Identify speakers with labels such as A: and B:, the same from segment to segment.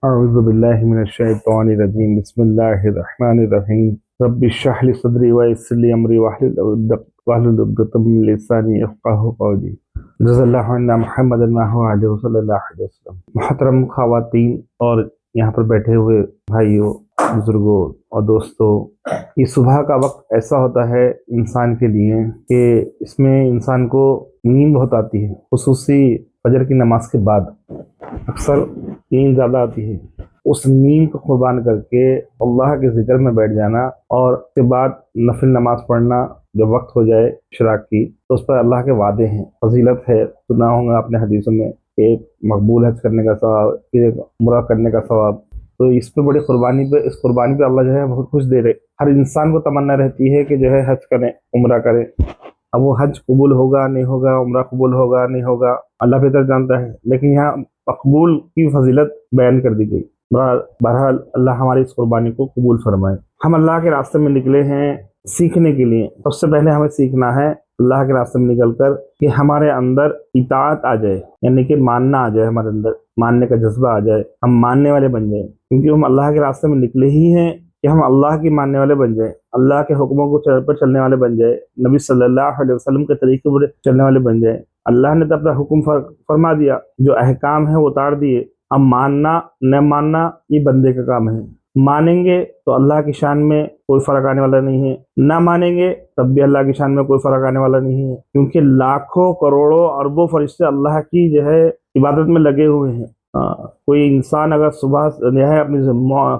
A: अऊज़ु बिल्लाहि मिनश शैतानिर रजीम बिस्मिल्लाहिर रहमानिर रहीम रब्बि इश्रह ली सदरी व यस्सिर ली अमरी वाहलुल उक़दतम मिन लिसानी यफ़क़हू क़ौली। जज़ल्लाहु अन्ना मुहम्मदन सल्लल्लाहु अलैहि वसल्लम। मुहतरम ख़वातीन और यहाँ पर बैठे हुए भाइयों, बुजुर्गों और दोस्तों, ये सुबह का वक्त ऐसा होता है इंसान के लिए कि इसमें इंसान को नींद बहुत आती है, खुसूसी फजर की नमाज के बाद अक्सर नींद ज़्यादा आती है। उस नींद को कुर्बान करके अल्लाह के जिक्र में बैठ जाना और उसके बाद नफिल नमाज पढ़ना जब वक्त हो जाए इशराक की, तो उस पर अल्लाह के वादे हैं, फजीलत है। सुना होगा आपने हदीसों में, एक मकबूल हज करने का सवाब, फिर एक उम्रा करने का सवाब। तो इस पे बड़ी कुर्बानी पे, इस कुर्बानी पे अल्लाह जो है बहुत खुश दे रहे। हर इंसान को तमन्ना रहती है कि जो है हज करें, उम्रा करें। अब वो हज कबूल होगा नहीं होगा, उम्रा कबूल होगा नहीं होगा, अल्लाह बेहतर जानता है। लेकिन यहाँ मकबूल की फजीलत बयान कर दी गई। बहरहाल अल्लाह हमारी इस कुर्बानी को कबूल फरमाए। हम अल्लाह के रास्ते में निकले हैं सीखने के लिए। सबसे पहले हमें सीखना है अल्लाह के रास्ते में निकलकर कि हमारे अंदर इताअत आ जाए, यानी कि मानना आ जाए, हमारे अंदर मानने का जज्बा आ जाए, हम मानने वाले बन जाए। क्योंकि हम अल्लाह के रास्ते में निकले ही हैं कि हम अल्लाह की मानने वाले बन जाए, अल्लाह के हुक्मों को पर चलने वाले बन जाए, नबी सल्लल्लाहु अलैहि वसल्लम के तरीके पर चलने वाले बन जाए। अल्लाह ने तो अपना हुक्म फरमा दिया, जो अहकाम है वो उतार दिए। अब मानना न मानना ये बंदे का काम है। मानेंगे तो अल्लाह की शान में कोई फर्क आने वाला नहीं है, ना मानेंगे तब भी अल्लाह की शान में कोई फर्क आने वाला नहीं है। क्योंकि लाखों करोड़ों अरबों फरिश्ते अल्लाह की जो है इबादत में लगे हुए हैं। कोई इंसान अगर सुबह जो है अपनी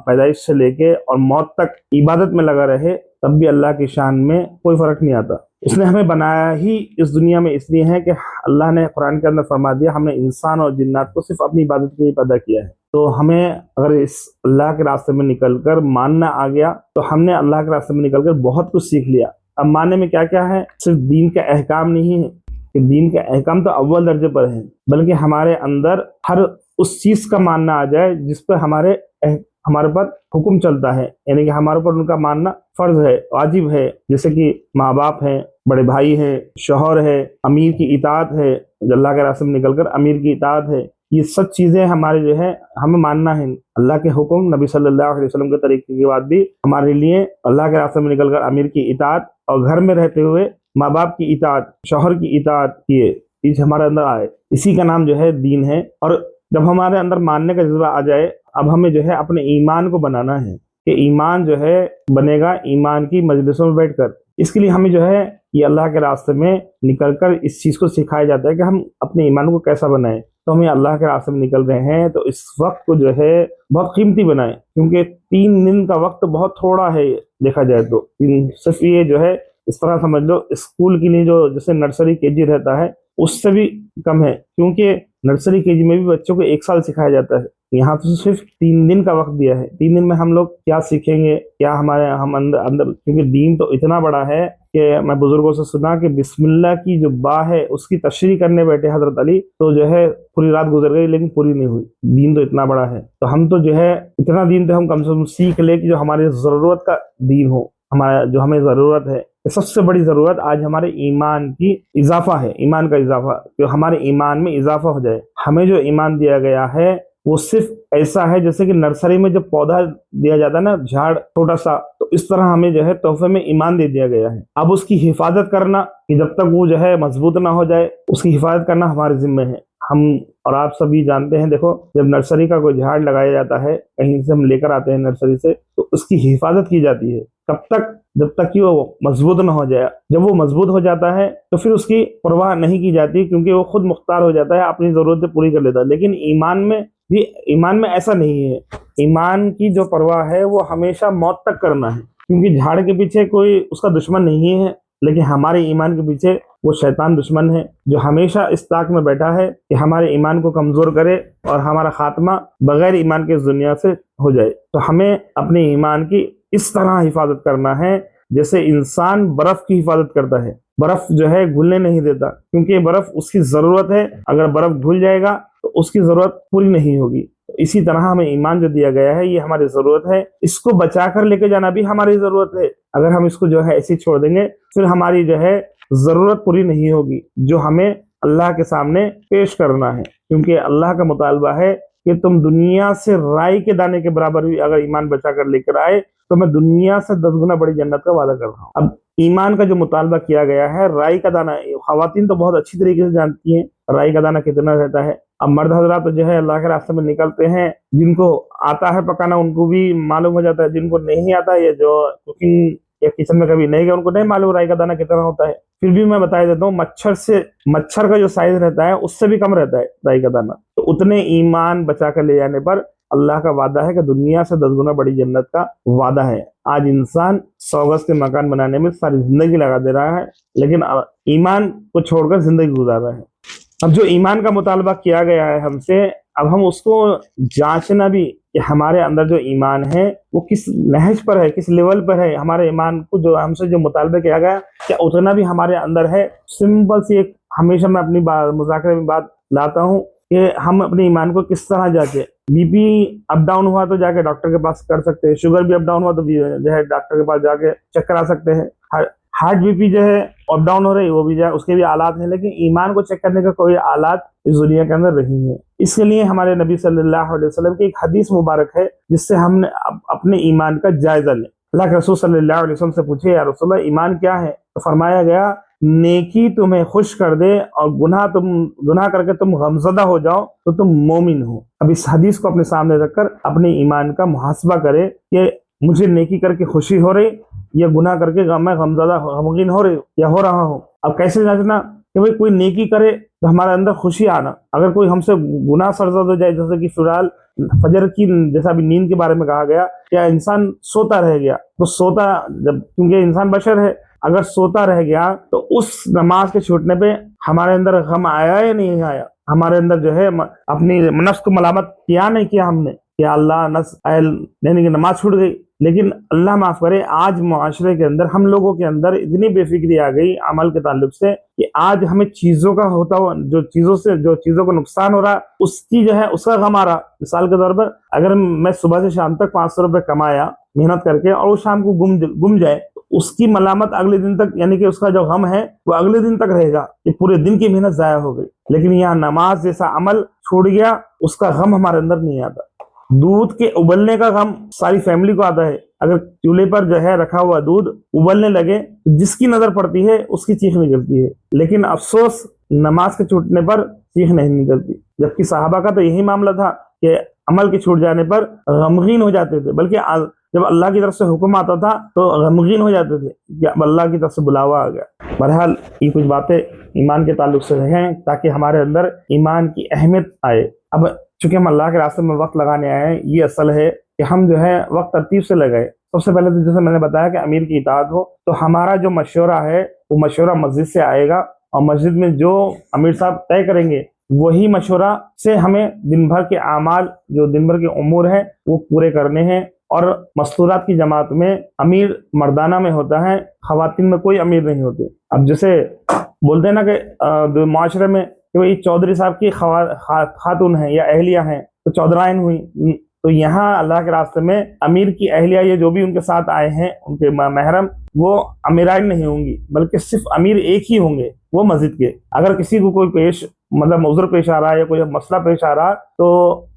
A: पैदाइश से लेके और मौत तक इबादत में लगा रहे, तब भी अल्लाह की शान में कोई फर्क नहीं आता। उसने हमें बनाया ही इस दुनिया में इसलिए है कि अल्लाह ने कुरान के अंदर फरमा दिया, हमने इंसान और जिन्नात को सिर्फ अपनी इबादत के लिए पैदा किया है। तो हमें अगर इस अल्लाह के रास्ते में निकलकर मानना आ गया, तो हमने अल्लाह के रास्ते में निकलकर बहुत कुछ सीख लिया। अब मानने में क्या क्या है, सिर्फ दीन का अहकाम नहीं है कि दीन का अहकाम तो अव्वल दर्जे पर है, बल्कि हमारे अंदर हर उस चीज का मानना आ जाए जिस पर हमारे पर हुक्म चलता है, यानी कि हमारे ऊपर उनका मानना फर्ज है, वाजिब है। जैसे कि माँ बाप हैं, बड़े भाई हैं, शौहर है, अमीर की इताअत है, अल्लाह के रास्ते में निकलकर अमीर की इताअत है। ये सब चीजें हमारे जो है हमें मानना है। अल्लाह के हुक्म, नबी सल्लल्लाहु अलैहि वसल्लम के तरीके के बाद भी हमारे लिए अल्लाह के रास्ते में निकलकर अमीर की इताअत और घर में रहते हुए माँ बाप की इताअत, शौहर की इताअत किए, इस हमारे अंदर आए, इसी का नाम जो है दीन है। और जब हमारे अंदर मानने का जज्बा आ जाए, अब हमें जो है अपने ईमान को बनाना है कि ईमान जो है बनेगा ईमान की मजलिसों में बैठकर। इसके लिए हमें जो है ये अल्लाह के रास्ते में निकलकर इस चीज़ को सिखाया जाता है कि हम अपने ईमान को कैसा बनाएं। तो हम ये अल्लाह के रास्ते में निकल रहे हैं, तो इस वक्त को जो है बहुत कीमती बनाएं, क्योंकि 3 दिन का वक्त बहुत थोड़ा है देखा जाए तो। सिर्फ ये जो है इस तरह समझ लो, स्कूल के लिए जो जैसे नर्सरी केजी रहता है उससे भी कम है, क्योंकि नर्सरी केजी में भी बच्चों को 1 साल सिखाया जाता है। यहाँ तो सिर्फ 3 दिन का वक्त दिया है। 3 दिन में हम लोग क्या सीखेंगे, क्या हम अंदर अंदर, क्योंकि दीन तो इतना बड़ा है कि मैं बुजुर्गों से सुना कि बिस्मिल्लाह की जो बा है उसकी तशरीह करने बैठे हजरत अली, तो जो है पूरी रात गुजर गई लेकिन पूरी नहीं हुई। दीन तो इतना बड़ा है, तो हम तो जो है इतना दीन तो हम कम से कम सीख ले कि जो हमारी जरूरत का दीन हो, हमारा जो हमें जरूरत है। सबसे बड़ी जरूरत आज हमारे ईमान की इजाफा है, ईमान का इजाफा, जो हमारे ईमान में इजाफा हो जाए। हमें जो ईमान दिया गया है वो सिर्फ ऐसा है जैसे कि नर्सरी में जब पौधा दिया जाता है ना, झाड़ छोटा सा, तो इस तरह हमें जो है तोहफे में ईमान दे दिया गया है। अब उसकी हिफाजत करना, कि जब तक वो जो है मजबूत ना हो जाए, उसकी हिफाजत करना हमारे जिम्मे है। हम और आप सभी जानते हैं, देखो जब नर्सरी का कोई झाड़ लगाया जाता है, कहीं से हम लेकर आते हैं नर्सरी से, तो उसकी हिफाजत की जाती है कब तक, जब तक कि वो मजबूत ना हो जाए। जब वो मजबूत हो जाता है तो फिर उसकी परवाह नहीं की जाती, क्योंकि वो खुद मुख्तार हो जाता है, अपनी जरूरतें पूरी कर लेता है। लेकिन ईमान में ऐसा नहीं है। ईमान की जो परवाह है वो हमेशा मौत तक करना है, क्योंकि झाड़ के पीछे कोई उसका दुश्मन नहीं है, लेकिन हमारे ईमान के पीछे वो शैतान दुश्मन है, जो हमेशा इस ताक में बैठा है कि हमारे ईमान को कमजोर करे और हमारा खात्मा बगैर ईमान के इस दुनिया से हो जाए। तो हमें अपने ईमान की इस तरह हिफाजत करना है जैसे इंसान बर्फ की हिफाजत करता है। बर्फ जो है घुलने नहीं देता, क्योंकि बर्फ उसकी जरूरत है, अगर बर्फ घुल जाएगा तो उसकी जरूरत पूरी नहीं होगी। तो इसी तरह हमें ईमान जो दिया गया है ये हमारी जरूरत है, इसको बचा कर लेके जाना भी हमारी जरूरत है। अगर हम इसको जो है ऐसे छोड़ देंगे, फिर हमारी जो है जरूरत पूरी नहीं होगी जो हमें अल्लाह के सामने पेश करना है, क्योंकि अल्लाह का मुतालबा है कि तुम दुनिया से राई के दाने के बराबर भी अगर ईमान बचा कर लेकर आए तो मैं दुनिया से 10 गुना बड़ी जन्नत का वादा कर रहा हूँ। अब ईमान का जो मुतालबा किया गया है, राई का दाना, खवातीन तो बहुत अच्छी तरीके से जानती हैं राई का दाना कितना रहता है। अब मर्द हजरात तो जो है अल्लाह के रास्ते में निकलते हैं, जिनको आता है पकाना उनको भी मालूम हो जाता है, जिनको नहीं आता, ये जो कुकिंग या किचन में कभी नहीं गए उनको नहीं मालूम राई का दाना कितना होता है। फिर भी मैं बता देता हूँ, मच्छर का जो साइज रहता है उससे भी कम रहता है राई का दाना। तो उतने ईमान बचा कर ले जाने पर अल्लाह का वादा है कि दुनिया से 10 गुना बड़ी जन्नत का वादा है। आज इंसान 100 गज के मकान बनाने में सारी जिंदगी लगा दे रहा है, लेकिन ईमान को छोड़कर जिंदगी गुजार रहा है। अब जो ईमान का मुतालबा किया गया है हमसे, अब हम उसको जांचना भी कि हमारे अंदर जो ईमान है वो किस नहज पर है, किस लेवल पर है। हमारे ईमान को जो हमसे जो मुतालबा किया गया, क्या उतना भी हमारे अंदर है। सिंपल सी एक हमेशा मैं अपनी मुज़ाकरे में बात लाता हूँ कि हम अपने ईमान को किस तरह जांचे। बीपी अप डाउन हुआ तो जाके डॉक्टर के पास कर सकते हैं, शुगर भी अप डाउन हुआ तो जो है डॉक्टर के पास जाके चेक करा सकते हैं। हार्ट बीपी जो है अप डाउन हो रही वो भी जाए, उसके भी आलात हैं, लेकिन ईमान को चेक करने का कोई आलात इस दुनिया के अंदर नहीं है। इसके लिए हमारे नबी सल्लल्लाहु अलैहि वसल्लम की एक हदीस मुबारक है जिससे हमने अपने ईमान का जायजा लें। अल्लाह के रसूल सल्लल्लाहु अलैहि वसल्लम से पूछे, या रसूल अल्लाह ईमान क्या है? तो फरमाया गया, नेकी तुम्हें खुश कर दे और गुनाह करके तुम गमज़दा हो जाओ तो तुम मोमिन हो। अब इस हदीस को अपने सामने रखकर अपने ईमान का मुहासबा करे कि मुझे नेकी करके खुशी हो रही या गुनाह करके मैं गमज़दा गमगीन हो रही या हो रहा हूँ। अब कैसे जांचना कि भाई कोई नेकी करे तो हमारे अंदर खुशी आना, अगर कोई हमसे गुनाह सरजद हो जाए, जैसे कि फिलहाल फजर की, जैसा अभी नींद के बारे में कहा गया, क्या इंसान सोता रह गया तो सोता, जब क्योंकि इंसान बशर है, अगर सोता रह गया तो उस नमाज के छूटने पे हमारे अंदर गम आया या नहीं आया? हमारे अंदर जो है अपनी नफ्स को मलामत किया नहीं किया हमने कि अल्लाह नहीं कि नमाज छूट गई। लेकिन अल्लाह माफ करे, आज मुआशरे के अंदर हम लोगों के अंदर इतनी बेफिक्री आ गई अमल के ताल्लुक से कि आज हमें चीजों का होता हुआ जो चीजों को नुकसान हो रहा उसकी जो है उसका गम आ रहा। मिसाल के तौर पर अगर मैं सुबह से शाम तक 500 रुपये कमाया मेहनत करके और वो शाम को गुम जाए तो उसकी मलामत अगले दिन तक, यानी कि उसका जो गम है वो अगले दिन तक रहेगा कि पूरे दिन की मेहनत जाया हो गई। लेकिन यहाँ नमाज जैसा अमल छूट गया उसका गम हमारे अंदर नहीं आता। दूध के उबलने का गम सारी फैमिली को आता है। अगर चूल्हे पर जो है रखा हुआ दूध उबलने लगे तो जिसकी नजर पड़ती है उसकी चीख निकलती है, लेकिन अफसोस नमाज के छूटने पर चीख नहीं निकलती। जबकि साहबा का तो यही मामला था कि अमल के छूट जाने पर गमगीन हो जाते थे, बल्कि जब अल्लाह की तरफ से हुक्म आता था तो गमगीन हो जाते थे कि अब अल्लाह की तरफ से बुलावा आ गया। बहरहाल ये कुछ बातें ईमान के ताल्लुक से रहें ताकि हमारे अंदर ईमान की अहमियत आए। अब चूंकि हम अल्लाह के रास्ते में वक्त लगाने आए हैं, ये असल है कि हम जो है वक्त तरतीब से लगाए। सबसे पहले तो जैसे मैंने बताया कि अमीर की इताअत हो, तो हमारा जो मशवरा है वो मशवरा मस्जिद से आएगा और मस्जिद में जो अमीर साहब तय करेंगे वही मशवरा से हमें दिन भर के आमाल, जो दिन भर के उमूर हैं वो पूरे करने हैं। और मस्तूरात की जमात में अमीर मर्दाना में होता है, खवातीन में कोई अमीर नहीं होते। अब जैसे बोलते हैं ना कि माशरे में कि भाई चौधरी साहब की खातून है या अहलिया हैं तो चौधराइन हुई, तो यहाँ अल्लाह के रास्ते में अमीर की अहलिया ये जो भी उनके साथ आए हैं उनके महरम वो अमीराइन नहीं होंगी, बल्कि सिर्फ अमीर एक ही होंगे, वो मस्जिद के। अगर किसी को कोई मतलब उज़्र पेश आ रहा है या कोई मसला पेश आ रहा तो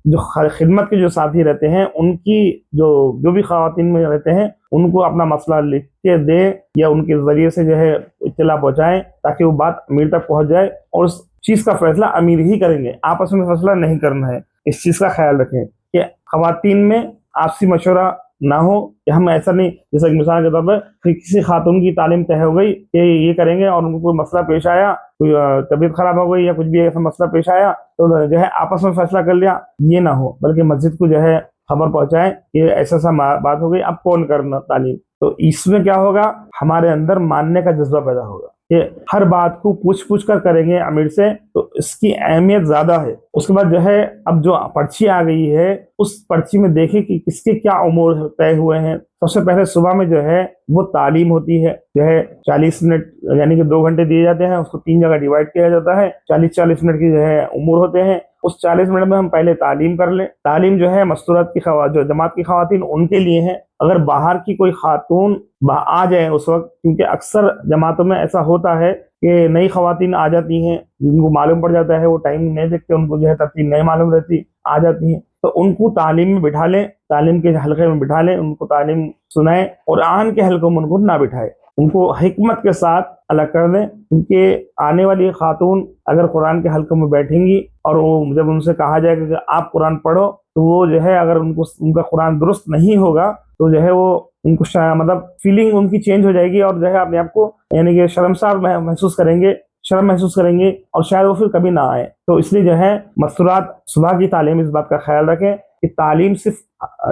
A: जो खिदमत के जो साथी रहते हैं उनकी जो भी खवातीन में रहते हैं उनको अपना मसला लिख के दे या उनके जरिए से जो है इत्तला पहुंचाएं ताकि वो बात अमीर तक पहुंच जाए। और उस चीज का फैसला अमीर ही करेंगे, आपस में फैसला नहीं करना है। इस चीज का ख्याल रखें कि खवातीन में आपसी मशवरा ना हो कि हम ऐसा नहीं, जैसे मिसाल के तौर पर किसी खातून की तालीम तय हो गई कि ये करेंगे और उनको कोई मसला पेश आया, कोई तबीयत खराब हो गई या कुछ भी ऐसा मसला पेश आया तो जो है आपस में फैसला कर लिया, ये ना हो, बल्कि मस्जिद को जो है खबर पहुंचाए ये ऐसा बात हो गई, अब कौन करना तालीम। तो इसमें क्या होगा, हमारे अंदर मानने का जज्बा पैदा होगा कि हर बात को पूछ कर करेंगे अमीर से, तो इसकी अहमियत ज्यादा है। उसके बाद जो है अब जो पर्ची आ गई है उस पर्ची में देखें कि किसके क्या उमूर तय हुए हैं। सबसे पहले सुबह में जो है वो तालीम होती है, जो है 40 मिनट यानी कि 2 घंटे दिए जाते हैं, उसको 3 जगह डिवाइड किया जाता है। 40-40 मिनट की जो है उमूर होते हैं। उस 40 मिनट में हम पहले तालीम कर लें। तालीम जो है मस्तूरात की जो जमात की खवातीन उनके लिए है। अगर बाहर की कोई खातून आ जाए उस वक्त, क्योंकि अक्सर जमातों में ऐसा होता है कि नई खवातीन आ जाती हैं जिनको मालूम पड़ जाता है, वो टाइम नहीं देखते, उनको जो है तरतीब नहीं मालूम रहती, आ जाती हैं, तो उनको तालीम में बिठा लें, तालीम के हलके में बिठा लें, उनको तालीम सुनाएं। कुरान के हलकों में उनको ना बिठाए, उनको हिकमत के साथ अलग कर दें। उनके आने वाली खातून अगर कुरान के हलकों में बैठेंगी और वो जब उनसे कहा जाएगा कि आप कुरान पढ़ो, तो वो जो है अगर उनको उनका कुरान दुरुस्त नहीं होगा तो जो है वो उनको मतलब फीलिंग उनकी चेंज हो जाएगी और जो है अपने आप को यानी कि शर्मसार महसूस करेंगे, शर्म महसूस करेंगे और शायद वो फिर कभी ना आए। तो इसलिए जो है मस्तूरात सुबह की तालीम इस बात का ख्याल रखें कि तालीम सिर्फ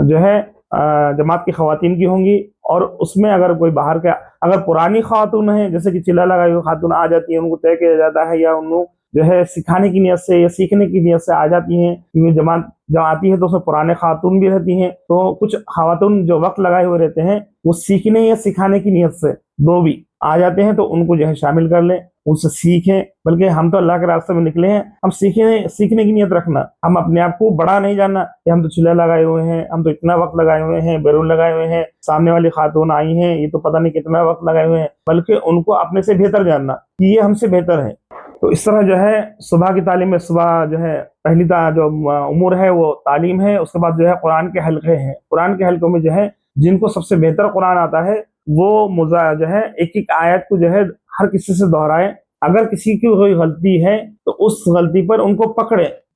A: जो है जमात की खवातीन की होंगी, और उसमें अगर कोई बाहर का अगर पुरानी खातून है, जैसे कि चिल्ला लगाई हुई खातून आ जाती है, उनको तय किया जाता है या उनको जो है सिखाने की नीयत से या सीखने की नीयत से आ जाती हैं, क्योंकि जमात जब आती है तो उसमें पुराने खातून भी रहती हैं। तो कुछ खातून जो वक्त लगाए हुए रहते हैं वो सीखने या सिखाने की नीयत से दो भी आ जाते हैं, तो उनको जो है शामिल कर लें, उनसे सीखें। बल्कि हम तो अल्लाह के रास्ते में निकले हैं, हम सीखने की नीयत रखना। हम अपने आप को बड़ा नहीं जानना कि हम तो चिल्ला लगाए हुए हैं, हम तो इतना वक्त लगाए हुए हैं, बैरून लगाए हुए हैं, सामने वाली खातून आई हैं, ये तो पता नहीं कितना वक्त लगाए हुए हैं, बल्कि उनको अपने से बेहतर जानना कि ये हमसे बेहतर है। तो इस तरह जो है सुबह की तालीम में, सुबह जो है पहली जो उम्र है वो तालीम है। उसके बाद जो है कुरान के हलके हैं। कुरान के हलकों में जो है जिनको सबसे बेहतर कुरान आता है वो मुजा जो है एक एक आयत को जो है हर किसी से दोहराए। अगर किसी की कोई गलती है तो उस गलती पर उनको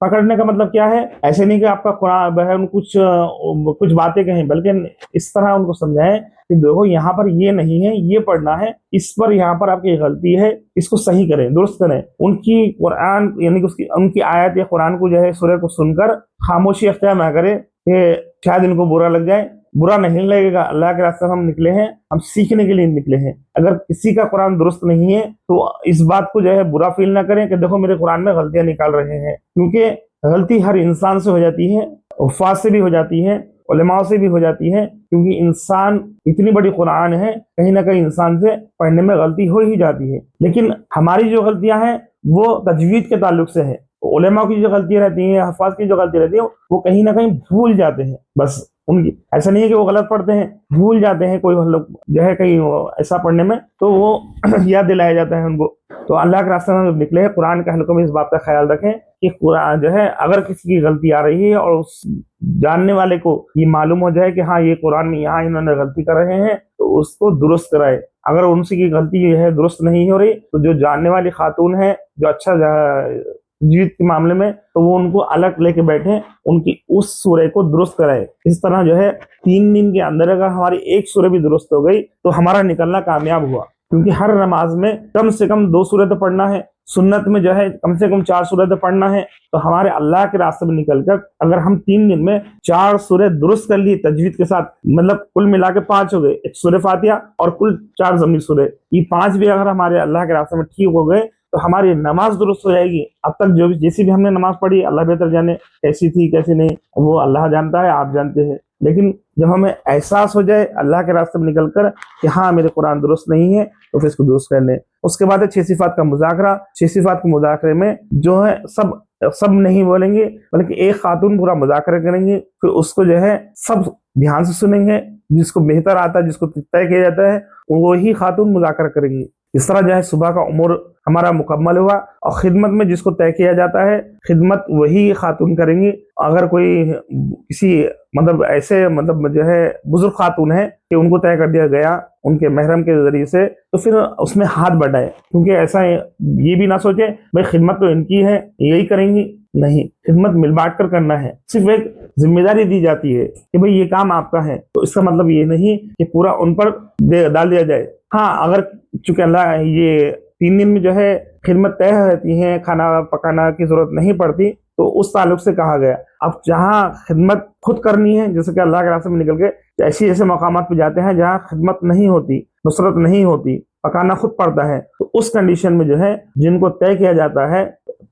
A: पकड़ने का मतलब क्या है, ऐसे नहीं कि आपका कुरान है कुछ बातें कहें, बल्कि इस तरह उनको समझाएं कि देखो यहाँ पर ये नहीं है, ये पढ़ना है, इस पर यहाँ पर आपकी गलती है, इसको सही करें, दुरुस्त करें। उनकी कुरान यानी कि उनकी आयत या कुरान को जो है सूरह को सुनकर खामोशी अख्तियार ना करें कि शायद इनको बुरा लग जाए। बुरा नहीं लगेगा, अल्लाह के रास्ते में हम निकले हैं, हम सीखने के लिए निकले हैं। अगर किसी का कुरान दुरुस्त नहीं है तो इस बात को जो है बुरा फील ना करें कि देखो मेरे कुरान में गलतियां निकाल रहे हैं, क्योंकि गलती हर इंसान से हो जाती है, उफ़ाज़ से भी हो जाती है, उलमाओं से भी हो जाती है, क्योंकि इंसान इतनी बड़ी कुरान है, कहीं ना कहीं इंसान से पढ़ने में गलती हो ही जाती है। लेकिन हमारी जो गलतियां हैं वो तजवीद के ताल्लुक से है। उलमा की जो गलतियां रहती हैं, हफ़ाज़ की जो गलती रहती है, वो कहीं ना कहीं भूल जाते हैं। बस उनकी ऐसा नहीं है कि वो गलत पढ़ते हैं, भूल जाते हैं, कोई लोग जो है कहीं ऐसा पढ़ने में तो वो याद दिलाया जाता है उनको। तो अल्लाह के रास्ते में जब निकले हैं, कुरान के हलकों में इस बात का ख्याल रखें कि कुरान जो है अगर किसी की गलती आ रही है और उस जानने वाले को ये मालूम हो जाए कि हाँ ये कुरान में यहाँ इन्होंने गलती कर रहे हैं, तो उसको दुरुस्त कराए। अगर उनसे की गलती जो है दुरुस्त नहीं हो रही तो जो जानने वाली खातून है, जो अच्छा जीत के मामले में, तो वो उनको अलग लेके बैठे, उनकी उस सूरह को दुरुस्त कराए। इस तरह जो है 3 दिन के अंदर अगर हमारी एक सूरह भी दुरुस्त हो गई तो हमारा निकलना कामयाब हुआ। क्योंकि हर नमाज में कम से कम 2 सूरह तो पढ़ना है, सुन्नत में जो है कम से कम 4 सूरह तो पढ़ना है। तो हमारे अल्लाह के रास्ते में निकलकर अगर हम 3 दिन में 4 सूरह दुरुस्त कर ली तजवीद के साथ, मतलब कुल मिला के 5 हो गए, एक सूरह फातिहा और कुल 4 ज़मीनी सूरह, ये 5 भी अगर हमारे अल्लाह के रास्ते में ठीक हो गए तो हमारी नमाज दुरुस्त हो जाएगी। अब तक जो भी जैसी भी हमने नमाज पढ़ी, अल्लाह बेहतर जाने कैसी थी कैसी नहीं, वो अल्लाह जानता है, आप जानते हैं। लेकिन जब हमें एहसास हो जाए अल्लाह के रास्ते में निकलकर कि हाँ मेरे कुरान दुरुस्त नहीं है, तो फिर इसको दुरुस्त कर लें। उसके बाद है 6 सिफात का मुज़ाकरा। 6 सिफात के मुज़ाकरे में जो है सब नहीं बोलेंगे, बल्कि एक खातून पूरा मुज़ाकरा करेंगे, फिर उसको जो है सब ध्यान से सुनेंगे। जिसको बेहतर आता है, जिसको तय किया जाता है, वो ही खातून मुज़ाकरा करेंगी। इस तरह जो है सुबह का उम्र हमारा मुकम्मल हुआ। और खिदमत में जिसको तय किया जाता है, खिदमत वही खातून करेंगी। अगर कोई किसी मतलब ऐसे मतलब जो है बुजुर्ग खातून है कि उनको तय कर दिया गया उनके महरम के जरिए से, तो फिर उसमें हाथ बढ़ाए। क्योंकि ऐसा ये भी ना सोचे भाई खिदमत तो इनकी है यही करेंगी, नहीं, खिदमत मिल बांट कर करना है। सिर्फ एक जिम्मेदारी दी जाती है कि भाई ये काम आपका है, तो इसका मतलब ये नहीं कि पूरा उन पर डाल दिया जाए। हाँ, अगर चूंकि अल्लाह ये 3 दिन में जो है खिदमत तय रहती है, खाना पकाना की जरूरत नहीं पड़ती, तो उस ताल्लुक से कहा गया। अब जहाँ खिदमत खुद करनी है, जैसे कि अल्लाह के रास्ते में निकल के ऐसे ऐसे मकामात पे जाते हैं जहाँ खिदमत नहीं होती, नुसरत नहीं होती, पकाना खुद पड़ता है, तो उस कंडीशन में जो है जिनको तय किया जाता है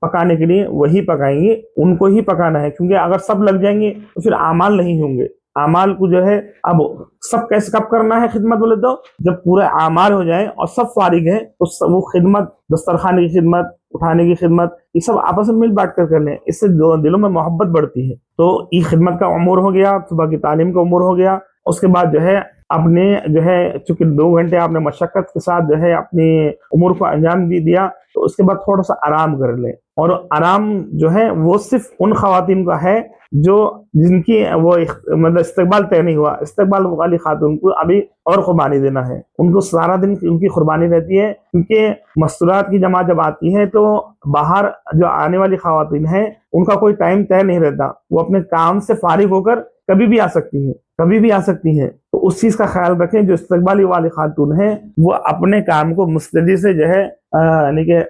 A: पकाने के लिए वही पकाएंगे, उनको ही पकाना है। क्योंकि अगर सब लग जाएंगे तो फिर आमाल नहीं होंगे। आमाल को जो है अब सब कैसे कब करना है खिदमत, बोले तो जब पूरे आमाल हो जाए और सब फारिग है तो वो खिदमत, दस्तरखान की खिदमत, उठाने की खिदमत, ये सब आपस में मिल बांट कर लें। इससे दिलों में मोहब्बत बढ़ती है। तो ये खिदमत का उम्र हो गया, सुबह की तालीम का उम्र हो गया। उसके बाद जो है आपने जो है चूंकि 2 घंटे आपने मशक्कत के साथ जो है अपनी उम्र को अंजाम दिया, तो उसके बाद थोड़ा सा आराम कर लें। और आराम जो है वो सिर्फ उन खवातीन का है जो जिनकी वो मतलब इस्तकबाल तय नहीं हुआ। इस्तकबाल वाली खातून को अभी और कुर्बानी देना है, उनको सारा दिन उनकी कुर्बानी रहती है, क्योंकि मस्तूरात की जमात जब आती है तो बाहर जो आने वाली खवातीन हैं उनका कोई टाइम तय नहीं रहता, वो अपने काम से फारिग होकर कभी भी आ सकती है, कभी भी आ सकती है। तो उस चीज का ख्याल रखें, जो इस्तकबाली वाली खातून है वो अपने काम को मुस्तैदी से जो है यानी कि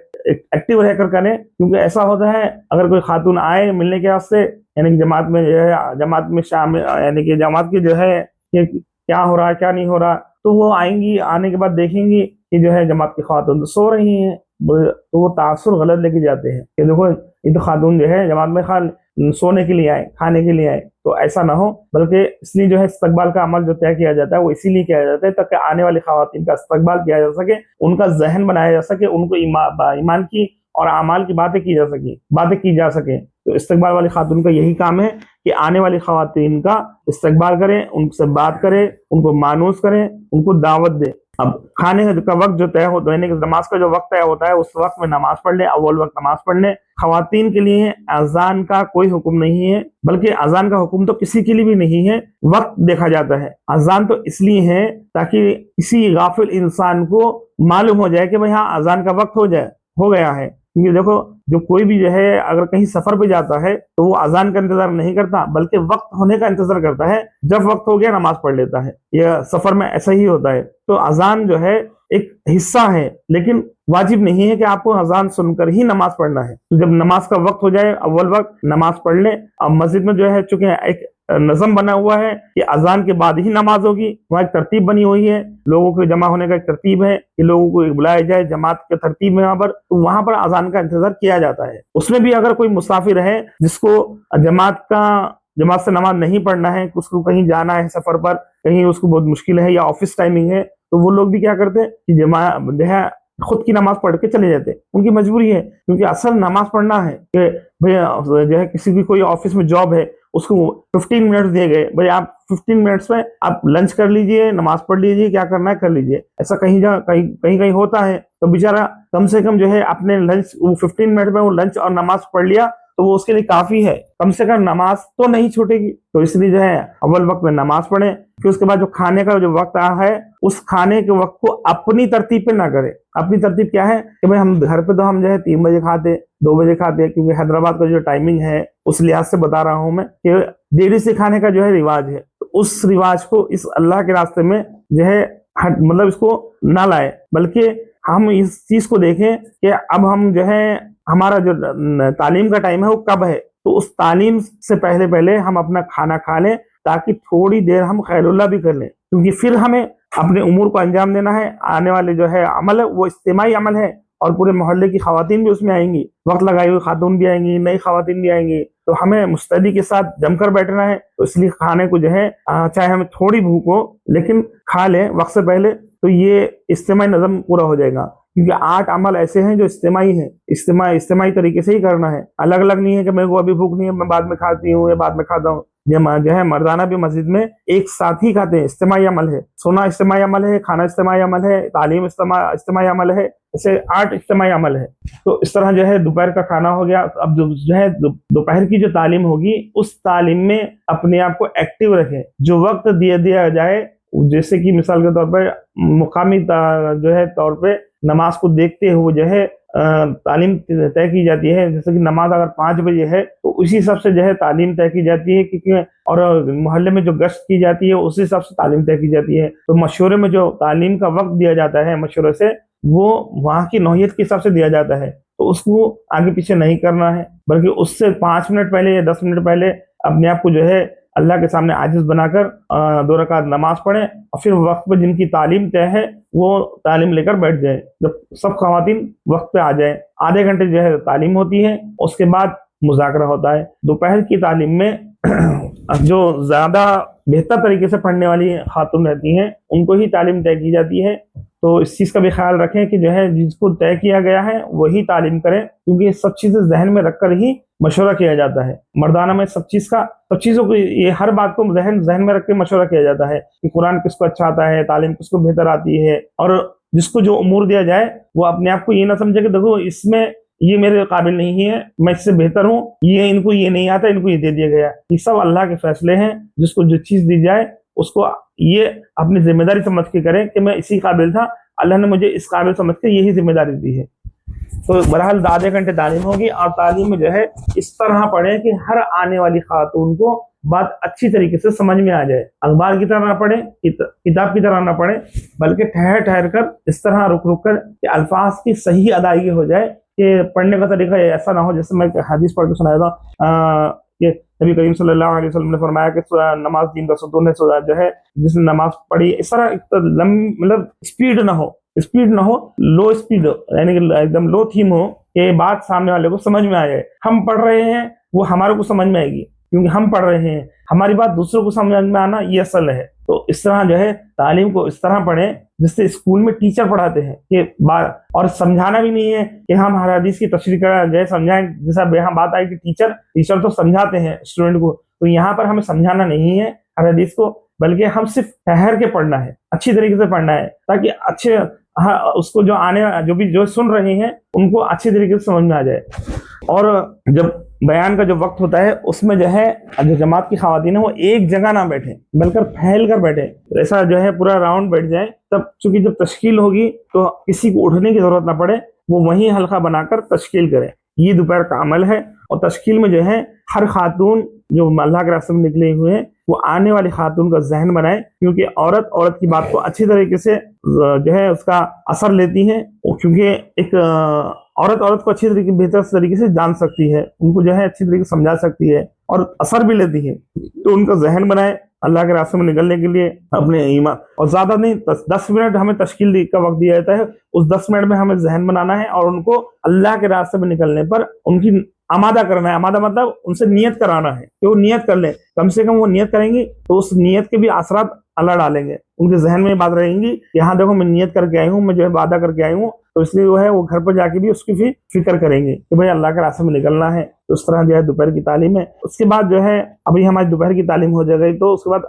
A: एक्टिव रहकर करें, क्योंकि ऐसा होता है अगर कोई खातून आए मिलने के वास्ते यानी कि जमात में जो है जमात में शामिल यानी कि जमात की जो है कि क्या हो रहा है क्या नहीं हो रहा, तो वो आएंगी, आने के बाद देखेंगी कि जो है जमात की खातून तो सो रही हैं, तो वो तासुर गलत लेके जाते हैं कि देखो ये तो खातून जो है जमात में सोने के लिए आए, खाने के लिए आए। तो ऐसा ना हो, बल्कि इसलिए जो है इस्तकबाल का अमल जो तय किया जाता है वो इसीलिए किया जाता है ताकि आने वाली खवातीन का इस्तकबाल किया जा सके, उनका जहन बनाया जा सके, उनको ईमान की और अमाल की बातें की जा सके। तो इस्तकबाल वाली खातून का यही काम है कि आने वाली खवातीन का इस्तकबाल करें, उनसे बात करें, उनको मानूस करें, उनको दावत दें। अब खाने का वक्त जो तय होता है, नमाज का जो वक्त तय होता है उस वक्त में नमाज पढ़ ले, अव्वल वक्त नमाज पढ़ ले। खवातीन के लिए अजान का कोई हुक्म नहीं है, बल्कि अजान का हुक्म तो किसी के लिए भी नहीं है, वक्त देखा जाता है। अजान तो इसलिए है ताकि किसी गाफिल इंसान को मालूम हो जाए कि भाई हाँ अजान का वक्त हो गया है। क्योंकि देखो जो कोई भी जो है अगर कहीं सफर पे जाता है तो वो अजान का इंतजार नहीं करता, बल्कि वक्त होने का इंतजार करता है, जब वक्त हो गया नमाज पढ़ लेता है। यह सफर में ऐसा ही होता है। तो अजान जो है एक हिस्सा है, लेकिन वाजिब नहीं है कि आपको अजान सुनकर ही नमाज पढ़ना है। तो जब नमाज का वक्त हो जाए अव्वल वक्त नमाज पढ़ ले। अब मस्जिद में जो है चूंकि एक नज़म बना हुआ है कि अजान के बाद ही नमाज होगी, वहाँ एक तरतीब बनी हुई है, लोगों के जमा होने का एक तरतीब है कि लोगों को बुलाया जाए जमात के तरतीब में, तो वहां पर अजान का इंतजार किया जाता है। उसमें भी अगर कोई मुसाफिर है जिसको जमात से नमाज नहीं पढ़ना है, उसको कहीं जाना है सफर पर, कहीं उसको बहुत मुश्किल है या ऑफिस टाइमिंग है, तो वो लोग भी क्या करते हैं कि जो है खुद की नमाज पढ़ के चले जाते हैं। उनकी मजबूरी है, क्योंकि असल नमाज पढ़ना है कि भाई जो है किसी की कोई ऑफिस में जॉब है, उसको 15 मिनट दिए गए, भाई आप 15 मिनट्स में आप लंच कर लीजिए, नमाज पढ़ लीजिए, क्या करना है कर लीजिए। ऐसा कहीं होता है तो बेचारा कम से कम जो है अपने लंच वो 15 मिनट में वो लंच और नमाज पढ़ लिया तो वो उसके लिए काफी है, कम से कम नमाज तो नहीं छूटेगी। तो इसलिए जो है अव्वल वक्त में नमाज पढ़े, फिर उसके बाद जो खाने का जो वक्त है उस खाने के वक्त को अपनी तरतीब पे ना करें। अपनी तरतीब क्या है कि भाई हम घर पे तो हम जो है 3 बजे खाते, 2 बजे खाते, क्योंकि हैदराबाद का जो टाइमिंग है उस लिहाज से बता रहा हूं मैं कि देरी से खाने का जो है रिवाज है। तो उस रिवाज को इस अल्लाह के रास्ते में जो है मतलब इसको ना लाए, बल्कि हम इस चीज को देखें कि अब हम जो है हमारा जो तालीम का टाइम है वो कब है, तो उस तालीम से पहले हम अपना खाना खा लें ताकि थोड़ी देर हम खैरुल्लाह भी कर लें, क्योंकि फिर हमें अपने उमूर को अंजाम देना है। आने वाले जो है अमल है वो इज्तिमाई अमल है और पूरे मोहल्ले की खवातीन भी उसमें आएंगी, वक्त लगाई हुई खातून भी आएंगी, नई खवातीन भी आएंगी, तो हमें मुस्तैदी के साथ जमकर बैठना है। तो इसलिए खाने को जो है चाहे हमें थोड़ी भूख हो लेकिन खा लें वक्त से पहले, तो ये इज्तिमाई नज़म पूरा हो जाएगा। क्योंकि 8 अमल ऐसे हैं जो इज्तिमाई है, इज्तिमाई तरीके से ही करना है, अलग अलग नहीं है कि मेरे को अभी भूख नहीं है मैं बाद में खाती हूँ या बाद में खाता हूँ। जो है मर्दाना भी मस्जिद में एक साथ ही खाते हैं, इज्तिमाई अमल है। सोना इज्तिमाई अमल है, खाना इज्तिमाई अमल है, तालीम इज्तिमाई अमल है, ऐसे 8 इज्तिमाई अमल है। तो इस तरह जो है दोपहर का खाना हो गया। अब जो है दोपहर की जो तालीम होगी उस तालीम में अपने आप को एक्टिव रखें। जो वक्त दिया जाए, जैसे कि मिसाल के तौर पर मुकामी जो है तौर पे नमाज को देखते हुए जो है तालीम तय की जाती है। जैसे कि नमाज अगर 5 बजे है तो उसी हिसाब से जो है तालीम तय की जाती है, क्योंकि और मोहल्ले में जो गश्त की जाती है उसी हिसाब से तालीम तय की जाती है। तो मशवरे में जो तालीम का वक्त दिया जाता है मशवरे से, वो वहाँ की नौयत के हिसाब से दिया जाता है, तो उसको आगे पीछे नहीं करना है, बल्कि उससे 5 मिनट पहले या 10 मिनट पहले अपने आप को जो है अल्लाह के सामने आजिज बनाकर 2 रकात नमाज पढ़ें और फिर वक्त पर जिनकी तालीम तय है वो तालीम लेकर बैठ जाए। जब सब खवातीन वक्त पे आ जाए, आधे घंटे जो है तालीम होती है, उसके बाद मुज़ाकरा होता है। दोपहर की तालीम में जो ज्यादा बेहतर तरीके से पढ़ने वाली खातून रहती हैं उनको ही तालीम तय की जाती है। तो इस चीज़ का भी ख्याल रखें कि जो है जिसको तय किया गया है वही तालीम करें, क्योंकि सब चीज़ें जहन में रखकर ही मशवरा किया जाता है। मर्दाना में सब चीज़ों को ये हर बात को जहन में रख के मशवरा किया जाता है कि कुरान किसको अच्छा आता है, तालीम किसको बेहतर आती है, और जिसको जो उमूर दिया जाए वो अपने आप को ये ना समझे कि देखो इसमें ये मेरे काबिल नहीं है, मैं इससे बेहतर हूँ, ये इनको ये नहीं आता, इनको ये दे दिया गया। ये सब अल्लाह के फैसले हैं। जिसको जो चीज दी जाए उसको ये अपनी जिम्मेदारी समझ के करें कि मैं इसी काबिल था, अल्लाह ने मुझे इस काबिल समझ के यही जिम्मेदारी दी है। तो बहरहाल आधे घंटे तालीम होगी, और तालीम में जो है इस तरह पढ़े कि हर आने वाली खातून को बात अच्छी तरीके से समझ में आ जाए। अखबार की तरह ना पढ़े, किताब की तरह ना पढ़े, बल्कि ठहर ठहर कर इस तरह रुक रुक कर कि अल्फाज की सही अदायगी हो जाए। कि पढ़ने का तरीका ऐसा ना हो, जैसे मैं हदीस पढ़ के सुनाया था कि नबी करीम सल्लल्लाहु अलैहि वसल्लम ने फरमाया कि नमाज दीन का सुतून है, जो है जिसने नमाज पढ़ी, इस तरह मतलब स्पीड ना हो, लो स्पीड, यानी कि एकदम लो थीम हो कि बात सामने वाले को समझ में आ जाए। हम पढ़ रहे हैं, वो हमारे को समझ में आएगी क्योंकि हम पढ़ रहे हैं, हमारी बात दूसरों को समझ में आना ये असल है। तो इस तरह जो है तालीम को इस तरह पढ़ें जिससे स्कूल में टीचर पढ़ाते हैं कि बात, और समझाना भी नहीं है कि हम हर हदीस की तशरीह कर जो है समझाएं। जैसा यहाँ बात आई कि टीचर तो समझाते हैं स्टूडेंट को, तो यहाँ पर हमें समझाना नहीं है हर हदीस को, बल्कि हम सिर्फ ठहर के पढ़ना है, अच्छी तरीके से पढ़ना है, ताकि अच्छे उसको जो सुन रहे हैं उनको अच्छी तरीके से समझ में आ जाए। और जब बयान का जो वक्त होता है उसमें जो है जो जमात की खवातीन है वो एक जगह ना बैठे, बल्कि फैल कर बैठे, ऐसा जो है पूरा राउंड बैठ जाए। तब चूंकि जब तश्कील होगी तो किसी को उठने की जरूरत ना पड़े, वो वहीं हल्का बनाकर तश्कील करे। ये दोपहर का अमल है। और तश्कील में जो है हर खातून जो अल्लाह के रास्ते में निकले हुए हैं वो आने वाली खातून का जहन बनाए, क्योंकि औरत की बात को अच्छी तरीके से जो है उसका असर लेती है। क्योंकि एक औरत को अच्छी तरीके बेहतर तरीके से जान सकती है, उनको जो है अच्छी तरीके से समझा सकती है और असर भी लेती है। तो उनका जहन बनाए अल्लाह के रास्ते में निकलने के लिए अपने ईमान, और ज्यादा नहीं 10 मिनट हमें तश्कील का वक्त दिया जाता है, उस 10 मिनट में हमें जहन बनाना है और उनको अल्लाह के रास्ते में निकलने पर उनकी आमादा करना है। आमादा मतलब उनसे नियत कराना है कि वो नियत कर ले, कम से कम वो नियत करेंगी तो उस नियत के भी असरात अल्लाह डालेंगे, उनके जहन में बात रहेंगी, यहाँ देखो मैं नियत करके आई हूँ, मैं जो है वादा करके आई हूँ। तो इसलिए वो है वो घर पर जाके भी उसकी फिक्र करेंगे कि भाई अल्लाह के रास्ते में निकलना है। तो उस तरह जो है दोपहर की तालीम है। उसके बाद जो है अभी हमारी दोपहर की तालीम हो जाएगी, तो उसके बाद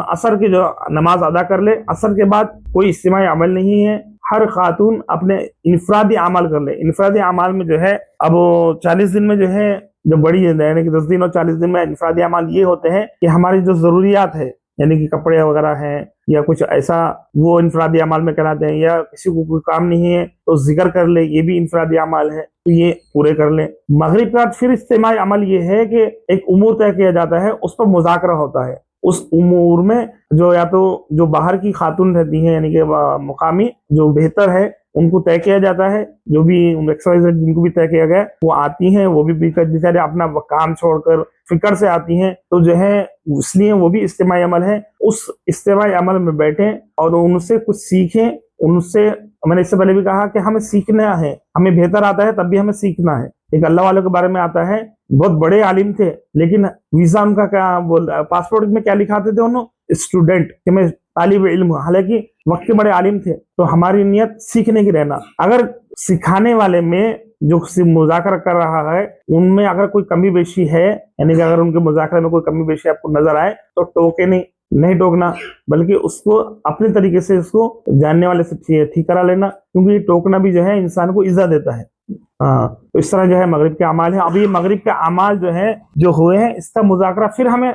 A: असर की जो नमाज अदा कर ले। असर के बाद कोई इज्तिमाई अमल नहीं है, हर खातून अपने इनफरादी अमल कर ले। इनफरादी अमल में जो है अब 40 दिन में जो है जो बड़ी यानी कि 10 दिन और 40 दिन में इनफरादी अमल ये होते हैं कि हमारी जो जरूरियात है, यानी कि कपड़े वगैरह हैं या कुछ ऐसा, वो इनफरादी अमल में कराते हैं। या किसी को कोई काम नहीं है तो जिक्र कर ले, ये भी इनफरादी अमल है, तो ये पूरे कर ले। मगरिब के बाद फिर इज्तिमाई अमल ये है कि एक उमूर तय किया जाता है, उस पर मुज़ाकरा होता है। उस उमूर में जो या तो जो बाहर की खातून रहती हैं, यानी कि मुकामी जो बेहतर है, उनको तय किया जाता है। जो भी एक्सरसाइज जिनको भी तय किया गया वो आती हैं, वो भी बेचारे अपना काम छोड़कर फिक्र से आती हैं, तो जो है इसलिए वो भी इज्तिमाई अमल है। उस इज्तिमाई अमल में बैठे और उनसे कुछ सीखें। उनसे मैंने इससे पहले भी कहा कि हमें सीखना है, हमें बेहतर आता है तब भी हमें सीखना है। एक अल्लाह वालों के बारे में आता है, बहुत बड़े आलिम थे, लेकिन वीजा उनका क्या पासपोर्ट में क्या लिखाते थे उन्होंने, स्टूडेंट, कि मैं तालिब इल्म हूं। हालांकि वक्त के बड़े आलिम थे। तो हमारी नियत सीखने की रहना। अगर सिखाने वाले में जो मुज़ाकरा कर रहा है उनमें अगर कोई कमी बेशी है, यानी कि अगर उनके मुज़ाकरे में कोई कमी बेशी आपको नजर आए तो टोके नहीं टोकना, बल्कि उसको अपने तरीके से उसको जानने वाले से ठीक करा लेना, क्योंकि टोकना भी जो है इंसान को इज्जत देता है। हाँ, तो इस तरह जो है मगरिब के अमाल है। अभी मगरिब के अमाल जो हुए हैं इसका मुज़ाकरा फिर हमें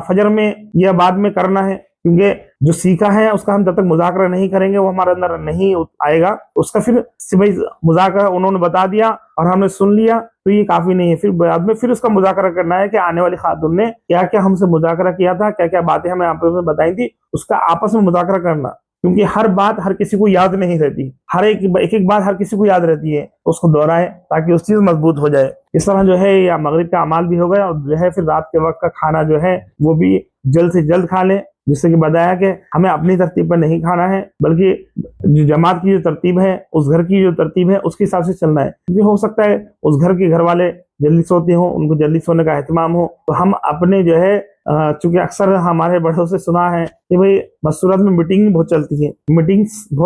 A: फजर में या बाद में करना है, क्योंकि जो सीखा है उसका हम जब तक मुज़ाकरा नहीं करेंगे वो हमारे अंदर नहीं आएगा। उसका फिर भाई मुज़ाकरा उन्होंने बता दिया और हमने सुन लिया तो ये काफी नहीं है, फिर बाद में फिर उसका मुज़ाकरा करना है कि आने वाली खातून ने क्या क्या हमसे मुज़ाकरा किया था, क्या क्या बातें हमें आपस में बताई थी, उसका आपस में मुज़ाकरा करना। क्योंकि हर बात हर किसी को याद नहीं रहती, हर एक बात हर किसी को याद रहती है, तो उसको दोहराए ताकि उस चीज मजबूत हो जाए। इस तरह जो है या मगरिब का अमाल भी हो गया, और जो है फिर रात के वक्त का खाना जो है वो भी जल्द से जल्द खा ले। जिससे कि बताया कि हमें अपनी तरतीब पर नहीं खाना है, बल्कि जो जमात की जो तरतीब है, उस घर की जो तरतीब है उसके हिसाब से चलना है। क्योंकि हो सकता है उस घर के घर वाले जल्दी सोते हो, उनको जल्दी सोने का एहतमाम हो, तो हम अपने जो है चूंकि अक्सर हमारे बड़ों से सुना है कि भाई मसूरत में मीटिंग्स बहुत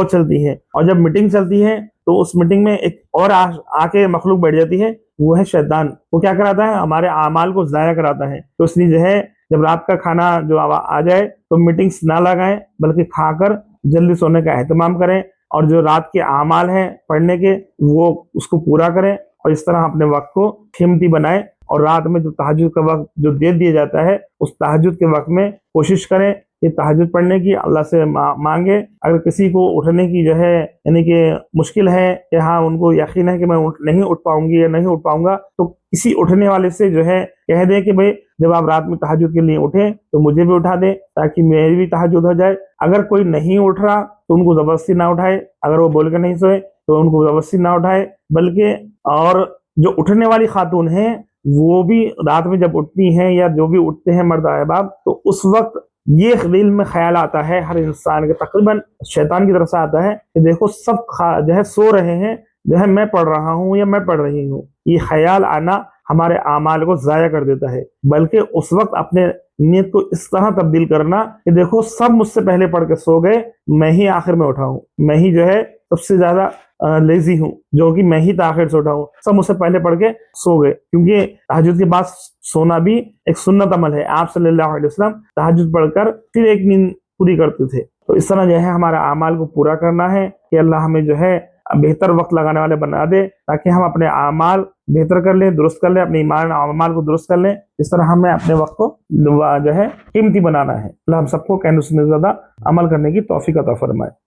A: चलती है, और जब मीटिंग चलती है तो उस मीटिंग में एक और आके मखलूक बैठ जाती है, वो है शैतान। वो क्या कराता है, हमारे आमाल को ज़ाया कराता है। तो इसलिए जो है जब रात का खाना जो आ जाए तो मीटिंग्स ना लगाएं, बल्कि खाकर जल्दी सोने का एहतमाम करें, और जो रात के आमाल हैं पढ़ने के वो उसको पूरा करें। और इस तरह अपने वक्त को कीमती बनाएं। और रात में जो तहज्जुद का वक्त जो दे दिया जाता है, उस तहज्जुद के वक्त में कोशिश करें कि तहज्जुद पढ़ने की, अल्लाह से मांगे। अगर किसी को उठने की जो है यानी कि मुश्किल है कि हाँ उनको यकीन है कि मैं नहीं उठ पाऊंगी या नहीं उठ पाऊंगा, तो किसी उठने वाले से जो है कह दें कि भाई जब आप रात में तहज्जुद के लिए उठें तो मुझे भी उठा दें ताकि मेरी भी तहज्जुद हो जाए। अगर कोई नहीं उठ रहा तो उनको जबरदस्ती ना उठाए, अगर वो बोल कर नहीं सोए तो उनको जबरदस्ती ना उठाए, बल्कि और जो उठने वाली खातून हैं वो भी रात में जब उठती हैं या जो भी उठते हैं मर्द अहबाब, तो उस वक्त ये दिल में ख्याल आता है हर इंसान के, तकरीबन शैतान की तरफ से आता है कि देखो सब जो है सो रहे हैं, जो है मैं पढ़ रहा हूँ या मैं पढ़ रही हूँ। ये ख्याल आना हमारे आमाल को जाया कर देता है, बल्कि उस वक्त अपने नीयत को इस तरह तब्दील करना कि देखो सब मुझसे पहले पढ़ के सो गए, मैं ही आखिर में उठा हूँ, मैं ही जो है सबसे ज्यादा लेजी हूँ, जो कि मैं ही ताखिर से उठा हूँ, सब मुझसे पहले पढ़ के सो गए। क्योंकि तहज्जुद के बाद सोना भी एक सुन्नत अमल है। आप सल्लल्लाहु अलैहि वसल्लम तहज्जुद पढ़कर फिर एक नींद पूरी करते थे। तो इस तरह जो है हमारा आमाल को पूरा करना है कि अल्लाह हमें जो है बेहतर वक्त लगाने वाले बना दे, ताकि हम अपने आमाल बेहतर कर लें, दुरुस्त कर लें, अपने ईमान आमाल को दुरुस्त कर लें। इस तरह हमें अपने वक्त को जो है कीमती बनाना है। अल्लाह हम सबको कहने सुनने ज्यादा अमल करने की तौफीक अता फरमाए।